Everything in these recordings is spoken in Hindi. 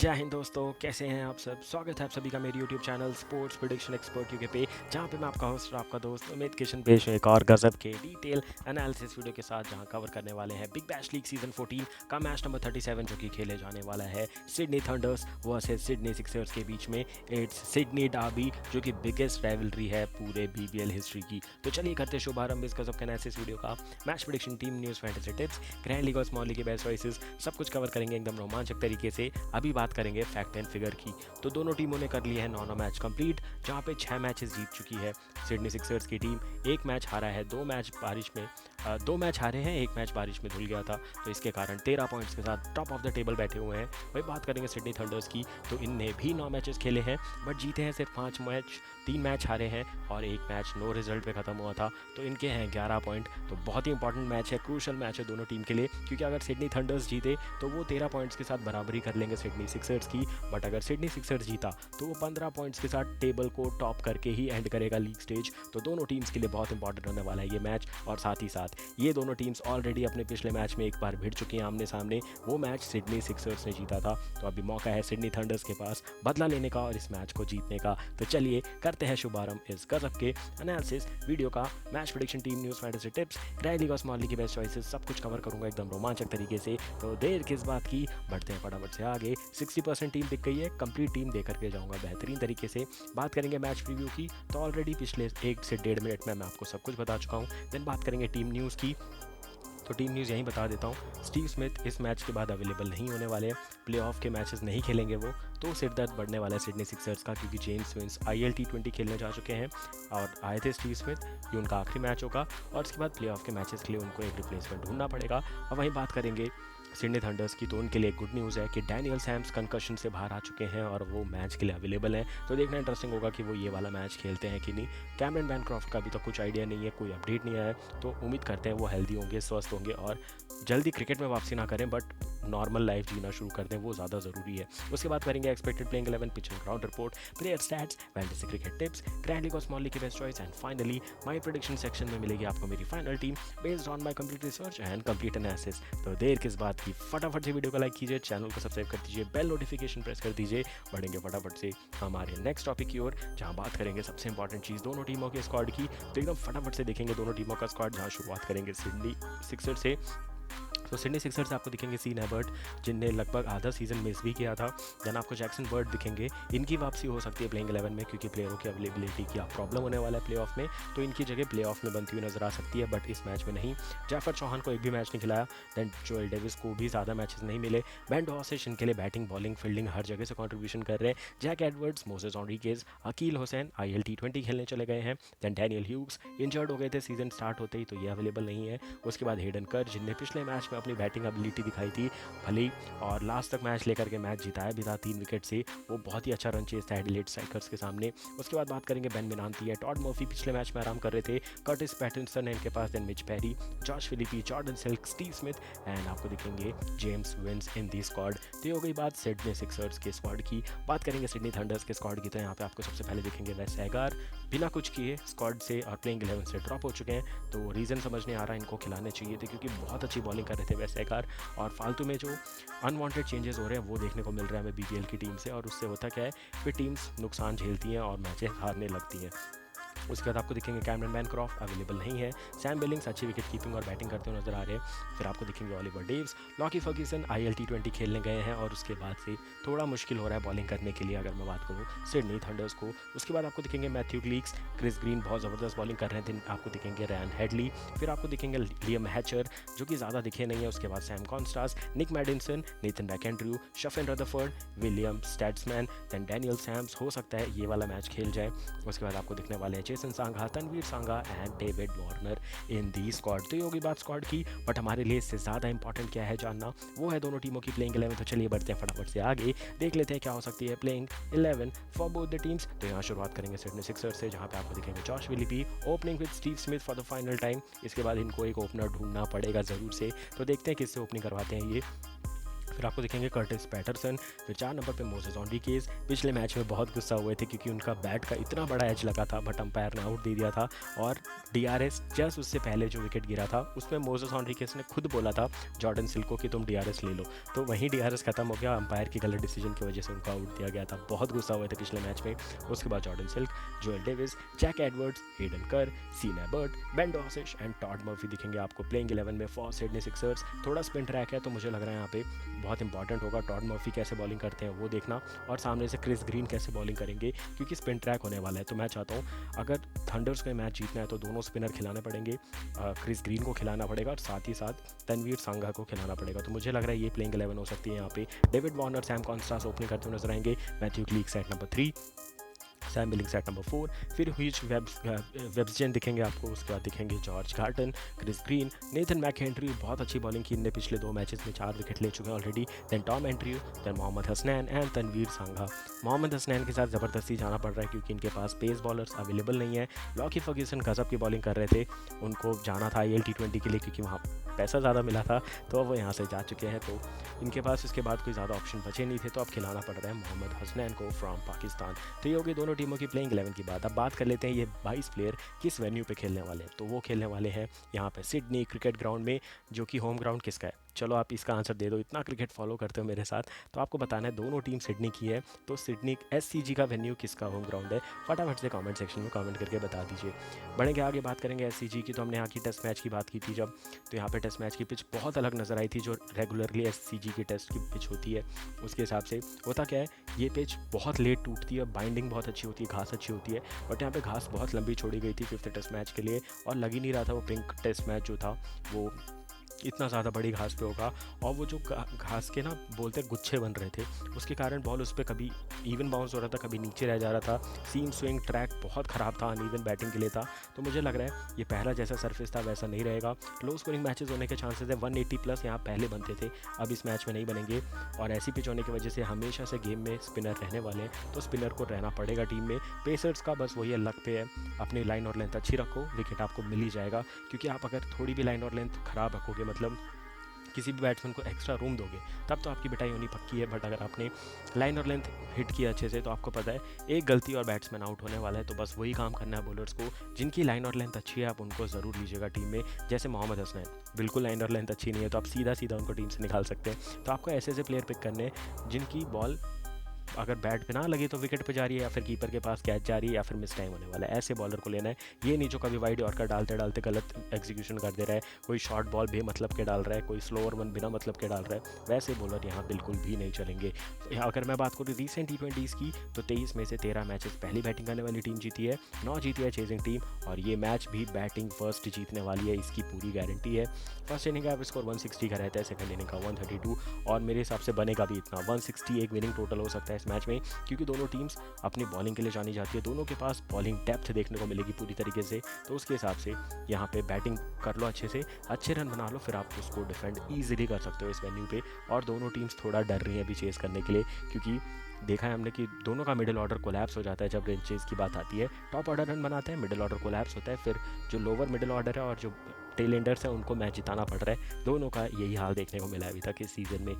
जय हिंद दोस्तों, कैसे हैं आप सब। स्वागत है आप सभी का मेरे YouTube channel sports prediction expert UK पे, जहां पे मैं आपका होस्ट और आपका दोस्त उमेद किशन पेश हूं एक और गजब के डिटेल एनालिसिस वीडियो के साथ, जहां कवर करने वाले हैं बिग बैश लीग सीजन 14 का मैच नंबर 37 जो कि खेले जाने वाला है Sydney thunder's versus Sydney Sixers के बीच में। इट्स सिडनी डार्बी, जो कि बिगेस्ट राइवलरी है पूरे BBL हिस्ट्री की। तो चलिए करते शुभारंभ इस गजब के एनालिसिस वीडियो का। Match prediction, team news, fantasy tips, grand league और स्मॉल लीग के बेस्ट चॉइसेस, सब कुछ कवर करेंगे एकदम रोमांचक तरीके से। अभी बात करेंगे फैक्ट एंड फिगर की। तो दोनों टीमों ने कर लिए हैं 9 मैच कंप्लीट, जहां पे 6 मैचेस जीत चुकी है सिडनी सिक्सर्स की टीम। एक मैच हारा है, दो मैच हारे हैं, एक मैच बारिश में धुल गया था, तो इसके कारण 13 पॉइंट्स के साथ टॉप ऑफ द टेबल बैठे हुए हैं। वही बात करेंगे सिडनी थंडर्स की, तो इनने भी 9 मैचेस खेले हैं, बट जीते हैं सिर्फ 5 मैच, 3 मैच हारे हैं और एक मैच नो रिजल्ट पे खत्म हुआ था। तो इनके हैं 11 पॉइंट। तो बहुत ही इंपॉर्टेंट मैच है, क्रूशल मैच है दोनों टीम के लिए, क्योंकि अगर सिडनी थंडर्स जीते तो वो 13 पॉइंट्स के साथ बराबरी कर लेंगे सिडनी सिक्सर्स की, बट अगर सिडनी सिक्सर्स जीता तो वो 15 पॉइंट्स के साथ टेबल को टॉप करके ही एंड करेगा लीग स्टेज। तो दोनों टीम्स के लिए बहुत इंपॉर्टेंट होने वाला है ये मैच। और साथ ही साथ ये दोनों टीम्स ऑलरेडी अपने पिछले मैच में एक बार भिड़ चुकी हैं आमने सामने। वो मैच सिडनी सिक्सर्स ने जीता था, तो अभी मौका है सिडनी थंडर्स के पास बदला लेने का और इस मैच को जीतने का। तो चलिए करते हैं शुभारंभ इस गजब के एनालिसिस वीडियो का। Match prediction, team news, fantasy tips, grand league और स्मॉल लीग की बेस्ट चॉइसेस, सब कुछ कवर करूंगा एकदम रोमांचक तरीके से। तो देर किस बात की, बढ़ते हैं फटाफट से आगे। 60% टीम दिख गई है, कंप्लीट टीम दे करके जाऊंगा बेहतरीन तरीके से। बात करेंगे मैच प्रीव्यू की, तो ऑलरेडी पिछले 1 से 1.5 मिनट में मैं आपको सब कुछ बता चुका हूँ। देन बात करेंगे टीम न्यूज़ की, तो टीम न्यूज़ यहीं बता देता हूँ। स्टीव स्मिथ इस मैच के बाद अवेलेबल नहीं होने वाले हैं, प्लेऑफ के मैचेस नहीं खेलेंगे वो, तो सिर दर्द बढ़ने वाला है सिडनी सिक्सर्स का, क्योंकि जेम्स विंस IL T20 खेलने जा चुके हैं और आए थे स्टीव स्मिथ। ये उनका आखिरी मैच होगा और इसके बाद प्लेऑफ के मैचेस के लिए उनको एक रिप्लेसमेंट ढूंढना पड़ेगा। और वहीं बात करेंगे सिडनी थंडर्स की, तो उनके लिए गुड न्यूज़ है कि डैनियल सैम्स कंकशन से बाहर आ चुके हैं और वो मैच के लिए अवेलेबल हैं। तो देखना इंटरेस्टिंग होगा कि वो ये वाला मैच खेलते हैं कि नहीं। कैमरन बैनक्रॉफ्ट का भी तो कुछ आइडिया नहीं है, कोई अपडेट नहीं आया है, तो उम्मीद करते हैं वो हेल्दी होंगे, स्वस्थ होंगे और जल्दी क्रिकेट में वापसी ना करें, बट नॉर्मल लाइफ जीना शुरू कर दें, वो ज़्यादा ज़रूरी है। उसके बाद करेंगे expected playing 11, pitch and ground report, player stats, fantasy cricket tips, grand league और स्मॉल लीग की best choice, and finally my prediction section में मिलेगी आपको मेरी final team based on my complete research and complete analysis. तो देर किस बात की, फटाफट से वीडियो को लाइक कीजिए, चैनल को सब्सक्राइब कर दीजिए, बेल नोटिफिकेशन प्रेस कर दीजिए। बढ़ेंगे फटाफट से हमारे नेक्स्ट टॉपिक की ओर, जहां बात करेंगे सबसे इंपॉर्टेंट चीज़ दोनों टीमों के स्क्वाड की। तो एकदम फटाफट से देखेंगे दोनों टीमों का स्क्वाड, जहां शुरुआत करेंगे सिडनी सिक्सर से। तो सिडनी सिक्सर्स से आपको दिखेंगे सीन एबर्ट, जिनने लगभग आधा सीजन मिस भी किया था। देन आपको जैक्सन बर्ड दिखेंगे, इनकी वापसी हो सकती है प्लेइंग 11 में, क्योंकि प्लेयरों की अवेलेबिलिटी की प्रॉब्लम होने वाला है प्लेऑफ में, तो इनकी जगह प्लेऑफ में बनती हुई नजर आ सकती है, बट इस मैच में नहीं। जाफर चौहान को एक भी मैच नहीं खिलाया। देन जोएल डेविस को भी ज़्यादा मैचेस नहीं मिले। बेन डॉसिच इनके लिए बैटिंग, बॉलिंग, फील्डिंग हर जगह से कॉन्ट्रीब्यूशन कर रहे हैं। Jack Edwards, Moises Henriques, Akeal Hosein IL T20 खेलने चले गए हैं। देन डैनियल ह्यूग्स इंजर्ड हो गए थे सीजन स्टार्ट होते ही, तो ये अवेलेबल नहीं है। उसके बाद हेडन कर, जिनने पिछले मैच में अपनी बैटिंग एबिलिटी दिखाई थी भले, और लास्ट तक मैच लेकर के मैच जिताया भी था 3 विकेट से। वो बहुत ही अच्छा रन चेज था एडिलेड स्ट्राइकर्स के सामने। उसके बाद बात करेंगे बेन मिनांती है, टॉड मर्फी पिछले मैच में आराम कर रहे थे, कर्टिस पैटिंसन है इनके पास, then Mitchell Perry, Josh Philippe, Jordan Silk, Steve Smith and आपको दिखेंगे James Vince in the squad. तो ये हो गई बात सिडनी सिक्सर्स के स्क्वाड की। बात करेंगे सिडनी थंडर्स के स्क्वाड की, तो यहाँ पे आपको सबसे पहले दिखेंगे वेस एगार, बिना कुछ किए स्क्वाड से और प्लेइंग 11 से ड्रॉप हो चुके हैं। तो रीज़न समझ नहीं आ रहा, इनको खिलाने चाहिए थे, क्योंकि बहुत अच्छी बॉलिंग कर रहे थे वेस एगार, और फालतू में जो अनवांटेड चेंजेस हो रहे हैं वो देखने को मिल रहा है हमें BBL की टीम से, और उससे होता क्या है, फिर टीम्स नुकसान झेलती हैं और मैचेस हारने लगती हैं। उसके बाद आपको दिखेंगे कैमरन बैनक्रॉफ्ट अवेलेबल नहीं है। सैम बिलिंग्स अच्छी विकेट कीपिंग और बैटिंग करते हुए नजर आ रहे हैं। फिर आपको दिखेंगे Oliver Davies, Lockie Ferguson IL T20 खेलने गए हैं, और उसके बाद से थोड़ा मुश्किल हो रहा है बॉलिंग करने के लिए, अगर मैं बात करूँ सिडनी थंडर्स को। उसके बाद आपको दिखेंगे मैथ्यू ग्लीक्स, क्रिस ग्रीन बहुत ज़बरदस्त बॉलिंग कर रहे हैं। आपको दिखेंगे रैन हेडली, फिर आपको दिखेंगे लियम हैचर, जो कि ज़्यादा दिखे नहीं है। उसके बाद Sam Konstas, Nic Maddinson, Nathan McAndrew, Sherfane Rutherford, William Statsman, then Daniel Sams, हो सकता है ये वाला मैच खेल जाए। उसके बाद आपको दिखने वाले हैं Jason Sangha, Tanveer Sangha and David Warner in the squad. तो ये होगी बात स्क्वाड की, बट हमारे लिए इससे ज़्यादा इंपॉर्टेंट क्या है जानना, वो है दोनों टीमों की प्लेइंग 11। तो चलिए बढ़ते हैं फटाफट से आगे, देख लेते हैं क्या हो सकती है playing 11 for both the teams. तो यहाँ शुरुआत करेंगे सिडनी सिक्सर्स से, जहाँ पे आपको दिखेंगे Josh Philippe opening with Steve Smith for the final time. इसके बाद इनको एक ओपनर ढूंढना पड़ेगा ज़रूर से, तो देखते हैं किससे ओपनिंग करवाते हैं ये। फिर आपको दिखेंगे कर्टिस पैटरसन, फिर 4 नंबर पे मोसेस एनरिक्वेज। पिछले मैच में बहुत गुस्सा हुए थे क्योंकि उनका बैट का इतना बड़ा एज लगा था, बट अंपायर ने आउट दे दिया था। और डीआरएस जस्ट उससे पहले जो विकेट गिरा था उसमें मोसेस एनरिक्वेज ने खुद बोला था जॉर्डन सिल्क को कि तुम डीआरएस ले लो, तो वहीं डीआरएस खत्म हो गया। अंपायर की गलत डिसीजन की वजह से उनको आउट दिया गया था। बहुत गुस्सा हुए थे पिछले मैच में। उसके बाद Jordan Silk, Joel Davies, Jack Edwards, Hayden Kerr, Sean Abbott, Ben Dwarshuis and Todd Murphy दिखेंगे आपको प्लेइंग 11 में फॉर सिडनी सिक्सर्स। थोड़ा स्पिन ट्रैक है तो मुझे लग रहा है यहाँ पे बहुत इंपॉर्टेंट होगा टॉड मर्फी कैसे बॉलिंग करते हैं वो देखना, और सामने से क्रिस ग्रीन कैसे बॉलिंग करेंगे क्योंकि स्पिन ट्रैक होने वाला है। तो मैं चाहता हूँ अगर थंडर्स को मैच जीतना है तो दोनों स्पिनर खिलाने पड़ेंगे, क्रिस ग्रीन को खिलाना पड़ेगा और साथ ही साथ तनवीर सांघा को खिलाना पड़ेगा। तो मुझे लग रहा है ये प्लेइंग 11 हो सकती है यहाँ पे। David Warner, Sam Konstas opening करते हुए नजर आएंगे। Matthew Gilkes at number 3, Sam Billings at number 4, फिर ह्यूज वेब्सजन दिखेंगे आपको। उसके बाद दिखेंगे George Garton, Chris Green, Nathan McAndrew, बहुत अच्छी बॉलिंग की इनने पिछले 2 मैचेस में 4 विकेट ले चुके हैं already. Then Tom Andrew, then Mohammad Hasnain and Tanveer Sangha. Mohammad Hasnain के साथ ज़बरदस्ती जाना पड़ रहा है क्योंकि इनके पास पेस बॉलर्स अवेलेबल नहीं है। लॉकी फर्ग्यूसन गजब की बॉलिंग कर रहे थे, उनको जाना था IL T20 के लिए क्योंकि वहाँ पैसा ज़्यादा मिला था, तो अब वो यहाँ से जा चुके हैं। तो इनके पास इसके बाद कोई ज़्यादा ऑप्शन बचे नहीं थे, तो अब खिलाना पड़ रहा है मोहम्मद हसनैन को फ्रॉम पाकिस्तान। तो ये होगी दोनों टीमों की प्लेइंग 11 की बात। अब बात कर लेते हैं ये 22 प्लेयर किस वेन्यू पे खेलने वाले हैं। तो वो खेलने वाले हैं यहाँ पे सिडनी क्रिकेट ग्राउंड में, जो कि होम ग्राउंड किसका है। चलो आप इसका आंसर दे दो, इतना क्रिकेट फॉलो करते हो मेरे साथ, तो आपको बताना है दोनों टीम सिडनी की है, तो सिडनी SCG का वेन्यू किसका होम ग्राउंड है, फटाफट से कमेंट सेक्शन में कमेंट करके बता दीजिए। बढ़ेंगे आगे, बात करेंगे SCG की। तो हमने यहाँ की टेस्ट मैच की बात की थी जब, तो यहाँ पे टेस्ट मैच की पिच बहुत अलग नज़र आई थी जो रेगुलरली SCG की टेस्ट की पिच होती है उसके हिसाब से। होता क्या है, ये पिच बहुत लेट टूटती है, बाइंडिंग बहुत अच्छी होती है, घास अच्छी होती है, बट यहाँ पे घास बहुत लंबी छोड़ी गई थी 5th टेस्ट मैच के लिए, और लग ही नहीं रहा था वो पिंक टेस्ट मैच जो था वो इतना ज़्यादा बड़ी घास पे होगा। और वो जो घास के ना बोलते गुच्छे बन रहे थे, उसके कारण बॉल उस पर कभी इवन बाउंस हो रहा था, कभी नीचे रह जा रहा था। सीम स्विंग ट्रैक बहुत ख़राब था, अनइवन बैटिंग के लिए था। तो मुझे लग रहा है ये पहला जैसा सरफेस था वैसा नहीं रहेगा। लो स्कोरिंग मैचेस होने के चांसेस है, 180+ यहाँ पहले बनते थे, अब इस मैच में नहीं बनेंगे। और ऐसी पिच होने की वजह से हमेशा से गेम में स्पिनर रहने वाले हैं, तो स्पिनर को रहना पड़ेगा टीम में। पेसर्स का बस वही लक पे है, अपनी लाइन और लेंथ अच्छी रखो, विकेट आपको मिल ही जाएगा। क्योंकि आप अगर थोड़ी भी लाइन और लेंथ ख़राब रखोगे, मतलब किसी भी बैट्समैन को एक्स्ट्रा रूम दोगे, तब तो आपकी पिटाई होनी पक्की है। बट अगर आपने लाइन और लेंथ हिट किया अच्छे से, तो आपको पता है एक गलती और बैट्समैन आउट होने वाला है। तो बस वही काम करना है बॉलर्स को, जिनकी लाइन और लेंथ अच्छी है आप उनको ज़रूर लीजिएगा टीम में। जैसे मोहम्मद हसनैन, बिल्कुल लाइन और लेंथ अच्छी नहीं है, तो आप सीधा सीधा उनको टीम से निकाल सकते हैं। तो आपको ऐसे ऐसे प्लेयर पिक करने हैं जिनकी बॉल अगर बैट पे ना लगे तो विकेट पे जा रही है, या फिर कीपर के पास कैच जा रही है, या फिर मिस टाइम होने वाला है। ऐसे बॉलर को लेना है, ये नहीं जो कभी वाइड यॉर्कर डालते डालते गलत एग्जीक्यूशन कर दे रहा है, कोई शॉर्ट बॉल बेमतलब के डाल रहा है, कोई स्लोअर वन बिना मतलब के डाल रहा है। वैसे बॉलर यहाँ बिल्कुल भी नहीं चलेंगे। अगर मैं बात करूँ रिसेंट T20s की, तो 23 में से 13 मैचेस पहली बैटिंग करने वाली टीम जीती है, 9 जीती है चेजिंग टीम, और ये मैच भी बैटिंग फर्स्ट जीतने वाली है, इसकी पूरी गारंटी है। फर्स्ट इनिंग का स्कोर 160 का रहता है, सेकंड इनिंग का 132, और मेरे हिसाब से बनेगा भी इतना। 160 एक विनिंग टोटल हो सकता है इस मैच में, क्योंकि दोनों टीम्स अपनी बॉलिंग के लिए जानी जाती है, दोनों के पास बॉलिंग डेप्थ देखने को मिलेगी पूरी तरीके से। तो उसके हिसाब से यहाँ पे बैटिंग कर लो अच्छे से, अच्छे रन बना लो, फिर आप उसको डिफेंड ईजिली कर सकते हो इस वेन्यू पे। और दोनों टीम्स थोड़ा डर रही हैं अभी चेस करने के लिए, क्योंकि देखा है हमने कि दोनों का मिडिल ऑर्डर कोलैप्स हो जाता है जब रेंज चेज की बात आती है। टॉप ऑर्डर रन बनाते हैं, मिडिल ऑर्डर कोलैप्स होता है, फिर जो लोअर मिडिल ऑर्डर है और जो टेल एंडर्स है उनको मैच जिताना पड़ रहा है। दोनों का यही हाल देखने को मिला है अभी तक इस सीज़न में।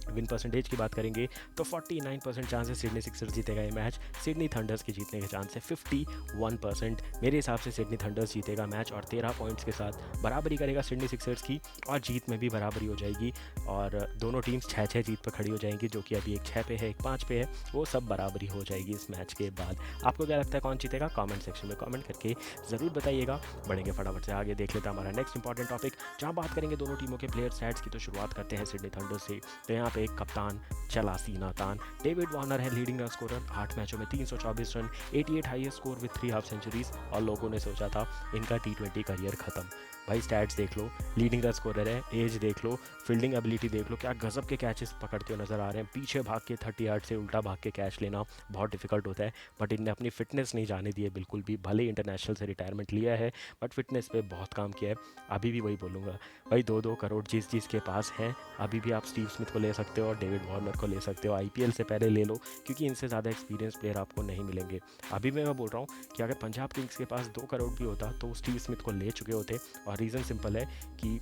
विन परसेंटेज की बात करेंगे तो 49% चांस है सिडनी सिक्सर्स जीतेगा ये मैच। सिडनी थंडर्स के जीतने के चांस है 51%। मेरे हिसाब से सिडनी थंडर्स जीतेगा मैच और 13 पॉइंट्स के साथ बराबरी करेगा सिडनी सिक्सर्स की, और जीत में भी बराबरी हो जाएगी। और दोनों टीम्स 6-6 जीत पर खड़ी हो जाएंगी, जो कि अभी एक 6 पे है एक 5 पे है, वो सब बराबरी हो जाएगी इस मैच के बाद। आपको क्या लगता है कौन जीतेगा, कॉमेंट सेक्शन में कॉमेंट करके ज़रूर बताइएगा। बढ़ेंगे फटाफट से आगे, देख लेते हैं हमारा नेक्स्ट इंपॉर्टेंट टॉपिक, जहाँ बात करेंगे दोनों टीमों के प्लेयर स्टैट्स की। तो शुरुआत करते हैं सिडनी थंडर्स से। तो यहाँ पे एक कप्तान चला सीना तान, डेविड वार्नर है लीडिंग रन स्कोरर, 8 मैचों में 324 run, 88 highest score with 3 half centuries. और लोगों ने सोचा था इनका T20 करियर खत्म। भाई स्टैट्स देख लो, लीडिंग रन स्कोरर है, एज देख लो, फील्डिंग एबिलिटी देख लो, क्या गजब के कैचेस पकड़ते हुए नजर आ रहे हैं। पीछे भाग के 30 यार्ड से उल्टा भाग के कैच लेना बहुत डिफिकल्ट होता है, बट इनने अपनी फिटनेस नहीं जाने दी है बिल्कुल भी। भले इंटरनेशनल से रिटायरमेंट लिया है, बट फिटनेस पे बहुत काम किया है। अभी भी वही बोलूँगा भाई, 2-2 करोड़ जिस के पास हैं, अभी भी आप स्टीव स्मिथ को ले सकते हो और डेविड वार्नर को ले सकते हो। IPL से पहले ले लो, क्योंकि इनसे ज़्यादा एक्सपीरियंस प्लेयर आपको नहीं मिलेंगे। अभी मैं बोल रहा हूँ कि अगर पंजाब किंग्स के पास 2 करोड़ भी होता तो स्टीव स्मिथ को ले चुके होते। और रीज़न सिंपल है कि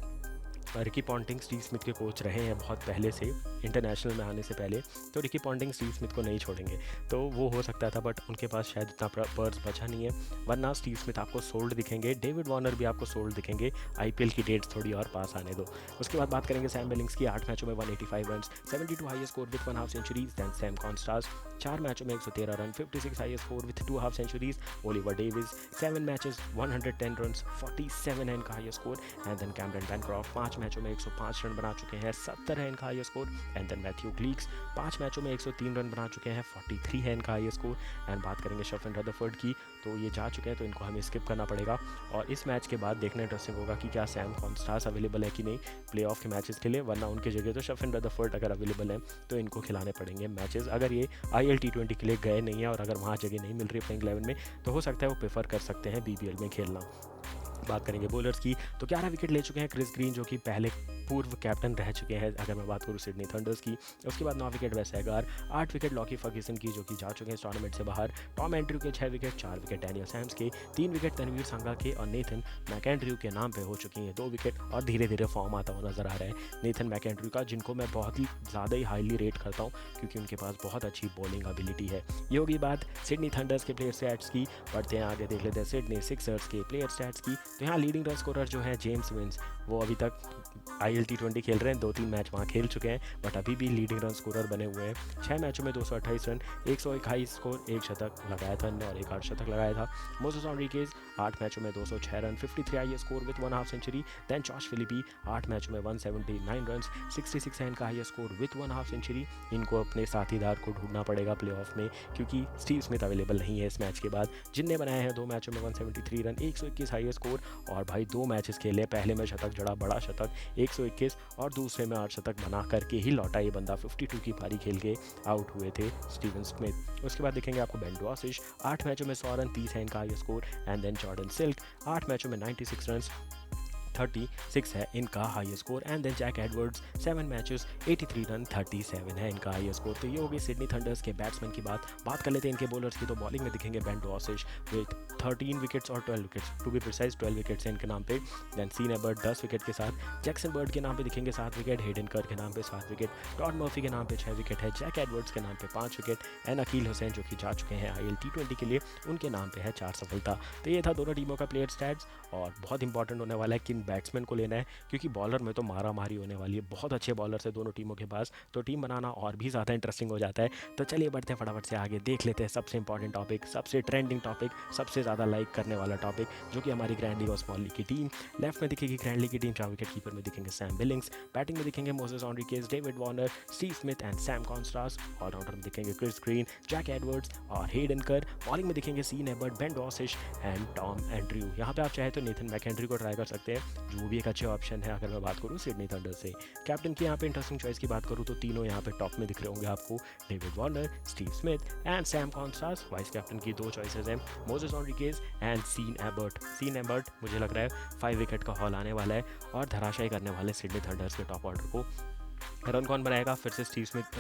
रिकी पॉन्टिंग स्टीव स्मिथ के कोच रहे हैं बहुत पहले से, इंटरनेशनल में आने से पहले, तो रिकी पॉन्टिंग स्टीव स्मिथ को नहीं छोड़ेंगे। तो वो हो सकता था, बट उनके पास शायद इतना पर्स बचा नहीं है, वरना स्टीव स्मिथ आपको सोल्ड दिखेंगे, डेविड वार्नर भी आपको सोल्ड दिखेंगे। आईपीएल की डेट्स थोड़ी और पास आने दो। उसके बाद बात करेंगे सैम बिलिंग्स की। 8 मैचों में 185 run, 72 highest score with 1 half centuries. Then Sam Konstas 4 मैचों में 113 run, 56 highest score with 2 half centuries. Oliver Davies 7 matches 110 run, 47 है इनका highest score. And then Cameron Bancroft 5 मैचों में 105 रन बना चुके हैं, 70 है इनका highest score. And then Matthew Gilkes 5 मैचों में 103 रन बना चुके हैं, 43 है इनका हाईएस्ट स्कोर। एंड बात करेंगे शेफन रदरफोर्ड की, तो ये जा चुके हैं, तो इनको हमें स्किप करना पड़ेगा। और इस मैच के बाद देखना इंटरेस्टिंग होगा कि क्या सैम कॉन्स्टास अवेलेबल है कि नहीं प्लेऑफ के मैचेस के लिए, वरना उनकी जगह तो शेफन रदरफोर्ड अगर अवेलेबल है तो इनको खिलाने पड़ेंगे मैचेस। अगर ये IL T20 के लिए गए नहीं है और अगर वहाँ जगह नहीं मिल रही है प्लेइंग 11 में, तो हो सकता है वो प्रेफर कर सकते हैं BBL में खेलना। बात करेंगे बॉलर्स की, तो 11 विकेट ले चुके हैं क्रिस ग्रीन, जो कि पहले पूर्व कैप्टन रह चुके हैं अगर मैं बात करूँ सिडनी थंडर्स की। उसके बाद 9 विकेट वेस हैगार, 8 विकेट लॉकी फर्ग्यूसन की, जो कि जा चुके हैं इस टूर्नामेंट से बाहर। टॉम एंड्रयू के 6 विकेट, 4 विकेट डैनियल सैम्स के, 3 विकेट तनवीर संगा के और नेथन मैकेंड्रयू के नाम पे हो चुकी हैं 2 विकेट। और धीरे धीरे फॉर्म आता हुआ नजर आ रहा है नेथन मैकेंड्रयू का, जिनको मैं बहुत ही ज़्यादा ही हाईली रेट करता हूँ क्योंकि उनके पास बहुत अच्छी बॉलिंग एबिलिटी है। ये होगी बात सिडनी थंडर्स के प्लेयर स्टैट्स की। बढ़ते हैं आगे, देख लेते हैं सिडनी सिक्सर्स के प्लेयर स्टैट्स की। तो यहाँ लीडिंग रन स्कोरर जो है जेम्स विंस, वो अभी तक IL T20 खेल रहे हैं, 2-3 मैच वहाँ खेल चुके हैं, बट अभी भी लीडिंग रन स्कोरर बने हुए हैं। 6 मैचों में 228 रन, 101 हाई स्कोर, 1 शतक लगाया था और 1 अर्धशतक लगाया था। मोसेस एनरिकेज 8 मैचों में 206 run, 53 high score with 1 half century. Then Josh Philippe 8 मैचों में 179 रन, 66 है इनका high score with 1 half century. इनको अपने साथीदार को ढूंढना पड़ेगा प्लेऑफ में क्योंकि स्टीव स्मिथ अवेलेबल नहीं है इस मैच के बाद। जिनने बनाए हैं 2 मैचों में 173 रन, 121 हाई स्कोर, और भाई 2 मैचेस खेले, पहले में शतक जड़ा, बड़ा शतक 121, और दूसरे में 8 शतक बना करके ही लौटा ये बंदा। 52 की पारी खेल के आउट हुए थे स्टीवन स्मिथ। उसके बाद देखेंगे आपको बेन डॉसिश 8 मैचों में 100 रन, 30 है इनका high score. And then Jordan Silk 8 मैचों में 96 रन, 36 है इनका high score. And then Jack Edwards 7 matches 83 run, 37 है इनका हाई स्कोर। तो ये होगी सिडनी थंडर्स के बैट्समैन की बात कर लेते हैं इनके बॉलर्स की। तो बॉलिंग में दिखेंगे बेन डॉसिश विद 13 विकेट्स और 12 wickets, to be precise 12 wickets हैं इनके नाम पे। देन सीन एबर्ट 10 विकेट के साथ, जैक्सन बर्ड के नाम पे दिखेंगे 7 विकेट, हेडन कर के नाम पे 7 विकेट, टॉड मर्फी के नाम पे 6 विकेट है, जैक एडवर्ड्स के नाम पे 5 विकेट, एंड अकील हुसैन जो कि जा चुके हैं IL T20 के लिए, उनके नाम पे है 4 सफलता। तो ये था दोनों टीमों का प्लेयर स्टैट्स। और बहुत इंपॉर्टेंट होने वाला है किन बैट्समैन को लेना है, क्योंकि बॉलर में तो मारा मारी होने वाली है, बहुत अच्छे बॉलर्स है दोनों टीमों के पास, तो टीम बनाना और भी ज़्यादा इंटरेस्टिंग हो जाता है। तो चलिए बढ़ते हैं फटाफट से आगे, देख लेते हैं सबसे इंपॉर्टेंट टॉपिक, सबसे ट्रेंडिंग टॉपिक, सबसे ज़्यादा लाइक करने वाला टॉपिक, जो कि हमारी ग्रैंड लीग और स्मॉल लीग की टीम। लेफ्ट में दिखेगी ग्रैंड लीग की टीम, 4 विकेट कीपर में दिखेंगे सैम बिलिंग्स, बैटिंग में दिखेंगे Moises Henriques, David Warner, Steve Smith and Sam Konstas, allrounder में दिखेंगे क्रिस ग्रीन, जैक एडवर्ड्स और हेडन कर, बॉलिंग में दिखेंगे Sean Abbott, Ben Dwarshuis and Tom Andrew. यहाँ पे आप चाहे तो नेथन मैकेंड्री को ट्राई कर सकते हैं, जो भी एक अच्छे ऑप्शन है अगर मैं बात करूँ सिडनी थंडर से। कैप्टन की यहाँ पे इंटरेस्टिंग चॉइस की बात करूँ तो तीनों यहाँ पे टॉप में दिख रहे होंगे आपको, David Warner, Steve Smith and Sam Konstas. Vice captain की 2 चॉइसेस हैं, Moises Henriques and Sean Abbott. Sean Abbott मुझे लग रहा है 5 विकेट का हॉल आने वाला है और धराशायी करने वाले सिडनी थंडर्स के टॉप ऑर्डर को। रन कौन बनाएगा, फिर से स्टीव स्मिथ,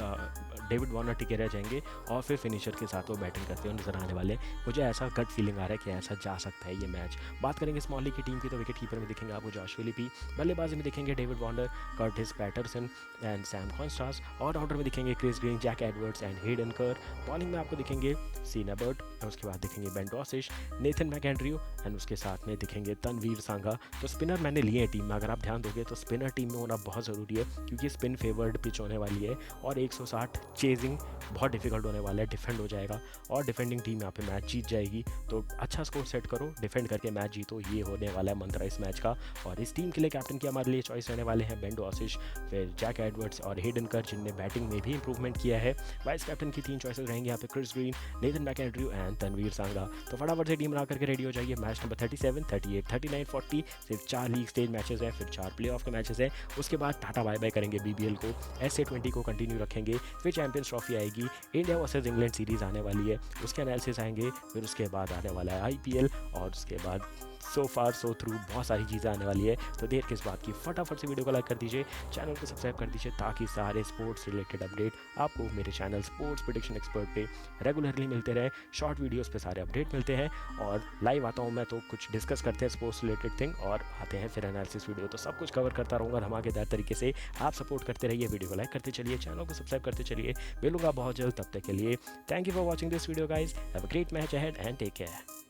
डेविड वार्नर टिके रह जाएंगे और फिर फिनिशर के साथ वो बैटिंग करते हुए नजर आने वाले। मुझे ऐसा गट फीलिंग आ रहा है कि ऐसा जा सकता है ये मैच। बात करेंगे स्मॉल लीग की टीम की, तो विकेट कीपर में दिखेंगे आपको जॉश फिलिपी, बल्लेबाजी में दिखेंगे David Warner, Curtis Patterson and Sam Konstas, allrounder में दिखेंगे Chris Green, Jack Edwards and Hayden Kerr, bowling में आपको दिखेंगे सीन एबर्ट, और उसके बाद दिखेंगे Ben Dwarshuis, Nathan McAndrew and उसके साथ में दिखेंगे तनवीर सांगा। तो स्पिनर मैंने लिए हैं टीम में, अगर आप ध्यान दोगे तो स्पिनर टीम में होना बहुत ज़रूरी है क्योंकि स्पिन फेवर्ड पिच होने वाली है और 160 चेजिंग बहुत डिफिकल्ट होने वाला है, डिफेंड हो जाएगा और डिफेंडिंग टीम यहाँ पे मैच जीत जाएगी। तो अच्छा स्कोर सेट करो, डिफेंड करके मैच जीतो, ये होने वाला है मंत्र इस मैच का। और इस टीम के लिए कैप्टन की हमारे लिए चॉइस रहने वाले हैं बेन डॉसिश, फिर जैक एडवर्ड्स और हेडन कर, जिनने बैटिंग में भी इंप्रूवमेंट किया है। वाइस कैप्टन की 3 चॉइसेस रहेंगे यहाँ पे, Chris Green, Nathan McAndrew and Tanveer Sangha. तो फटाफट से टीम बना करके रेडी हो जाइए। मैच नंबर 37, 38, 39, 40, सिर्फ 4 लीग स्टेज मैचेस हैं, फिर 4 प्ले ऑफ के मैचेस हैं। उसके बाद टाटा बाय बाय करेंगे BBL को, SA20 को कंटिन्यू रखेंगे, फिर चैंपियंस ट्रॉफी आएगी, इंडिया वर्सेस इंग्लैंड सीरीज़ आने वाली है, उसके एनालिसिस आएंगे, फिर उसके बाद आने वाला है IPL और उसके बाद सो फार सो थ्रू बहुत सारी चीज़ें आने वाली है, तो देर किस बात की, फटाफट से वीडियो को लाइक कर दीजिए, चैनल को सब्सक्राइब कर दीजिए, ताकि सारे स्पोर्ट्स रिलेटेड अपडेट आपको मेरे चैनल स्पोर्ट्स प्रेडिक्शन एक्सपर्ट पे रेगुलरली मिलते रहे। शॉर्ट वीडियोस पे सारे अपडेट मिलते हैं, और लाइव आता हूँ मैं तो कुछ डिस्कस करते हैं स्पोर्ट्स रिलेटेड थिंग, और आते हैं फिर एनालिसिस वीडियो, तो सब कुछ कवर करता रहूँगा धमाकेदार तरीके से। आप सपोर्ट करते रहिए, वीडियो को लाइक करते चलिए, चैनल को सब्सक्राइब करते चलिए। मिलूंगा बहुत जल्द, तब तक के लिए thank you for watching this video guys, have a great match ahead and take care.